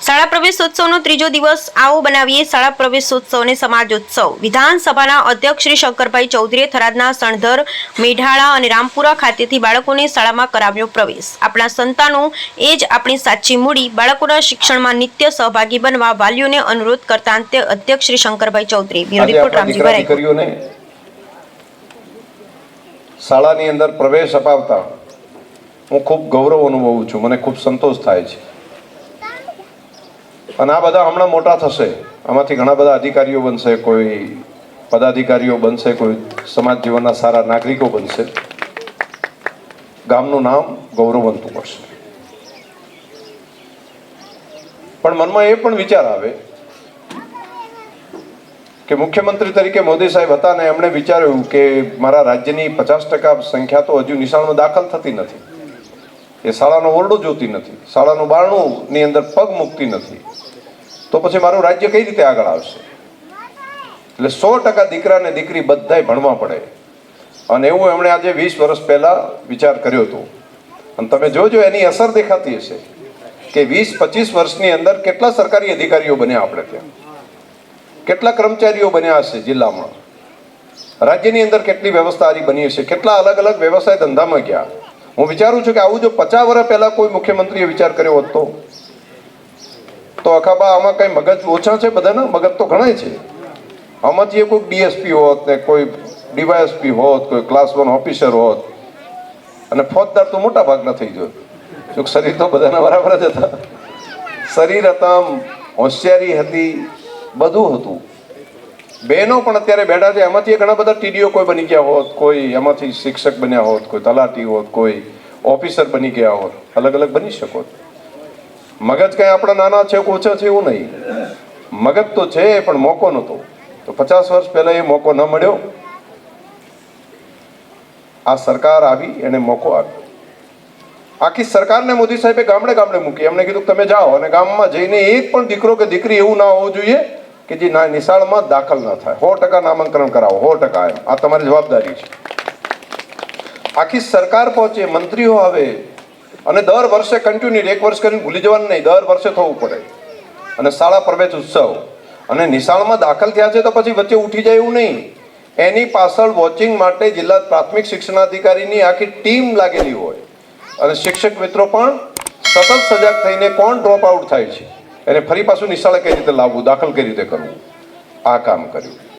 શાળા પ્રવેશોત્સવનો ત્રીજો દિવસ આવો બનાવીએ શાળા પ્રવેશોત્સવ અને સમાજોત્સવ। વિધાનસભાના અધ્યક્ષ શ્રી શંકરભાઈ ચૌધરીએ થરાદના સણધર, મેઢાળા અને રામપુરા ખાતેથી બાળકોને શાળામાં કરાવ્યો પ્રવેશ। આપણા સંતાનો એ જ આપણી સાચી મૂડી। બાળકોના શિક્ષણમાં નિત્ય સહભાગી બનવા વાલીઓને અનુરોધ કરતા અંતે અધ્યક્ષ શ્રી શંકરભાઈ ચૌધરી। બ્યુરો રિપોર્ટ રામજી દીકરીઓને શાળાની અંદર પ્રવેશ અપાવતા હું ખૂબ ગૌરવ અનુભવું છું, મને ખૂબ સંતોષ થાય છે। અને આ બધા હમણાં મોટા થશે, આમાંથી ઘણા બધા અધિકારીઓ બનશે, કોઈ પદાધિકારીઓ બનશે, કોઈ સમાજ જીવનના સારા નાગરિકો બનશે, ગામનું નામ ગૌરવવંતું કરશે। પણ મનમાં એ પણ વિચાર આવે કે મુખ્યમંત્રી તરીકે મોદી સાહેબ હતા ને એમણે વિચાર્યું કે મારા રાજ્યની 50% સંખ્યા તો હજુ નિશાળમાં દાખલ થતી નથી, એ શાળાનો ઓરડો જોતી નથી, શાળાનું બારણુંની અંદર પગ મૂકતી નથી, તો પછી મારું રાજ્ય કઈ રીતે આગળ આવશે? એટલે 100% દીકરા ને દીકરી બધાય ભણવા પડે, અને એવું એમણે આજે 20 વર્ષ પહેલા વિચાર કર્યો હતો। અને તમે જોજો એની અસર દેખાતી હશે કે 20-25 વર્ષની અંદર કેટલા સરકારી અધિકારીઓ બન્યા આપણે ત્યાં, કેટલા કર્મચારીઓ બન્યા હશે જિલ્લામાં, રાજ્યની અંદર કેટલી વ્યવસ્થા આરી બની હશે, કેટલા અલગ અલગ વ્યવસાય ધંધામાં ગયા। હું વિચારું છું કે આવું જો 50 વર્ષ પહેલા કોઈ મુખ્યમંત્રીએ વિચાર કર્યો હોત તો અખાબા આમાં કઈ મગજ ઓછા છે? બધાના મગજ તો ઘણા છે। આમાંથી કોઈ ડીએસપી હોત ને કોઈ ડીવાયએસપી હોત, કોઈ ક્લાસ 1 ઓફિસર હોત, અને ફોજદાર તો મોટા ભાગના થઈ ગયો। જો શરીર તો બધાના બરાબર જ હતા, શરીર હતા, હોશિયારી હતી, બધું હતું। બહેનો પણ અત્યારે બેઠા છે, એમાંથી ઘણા બધા ટીડીઓ કોઈ બની ગયા હોત, કોઈ એમાંથી શિક્ષક બન્યા હોત, કોઈ તલાટી હોત, કોઈ ઓફિસર બની ગયા હોત, અલગ અલગ બની શકો। મગજ કઈ આપણા નાના છે ઓછા છે એવું નહીં, મગજ તો છે પણ મોકો નહોતો, તો 50 વર્ષ પહેલા એ મોકો ન મળ્યો। આ સરકાર આવી એને મોકો આપ્યો। આખી સરકારને મોદી સાહેબે ગામડે ગામડે મૂકી, એમને કીધું તમે જાઓ અને ગામમાં જઈને એક પણ દીકરો કે દીકરી એવું ના હોવું જોઈએ કે જે નિશાળમાં દાખલ ના થાય, 100% નામાંકન કરાવો, 100%। એમ આ તમારી જવાબદારી છે। આખી સરકાર પહોંચે, મંત્રીઓ આવે, અને દર વર્ષે કન્ટિન્યુ, 1 વર્ષ કરીને ભૂલી જવાનું નહીં, દર વર્ષે થવું પડે। અને શાળા પ્રવેશ ઉત્સવ, અને નિશાળમાં દાખલ થયા છે તો પછી વચ્ચે ઉઠી જાય એવું નહીં, એની પાછળ વોચિંગ માટે જિલ્લા પ્રાથમિક શિક્ષણાધિકારીની આખી ટીમ લાગેલી હોય, અને શિક્ષક મિત્રો પણ સતત સજાગ થઈને કોણ ડ્રોપ આઉટ થાય છે એને ફરી પાછું નિશાળે કઈ રીતે લાવવું, દાખલ કઈ રીતે કરવું, આ કામ કર્યું।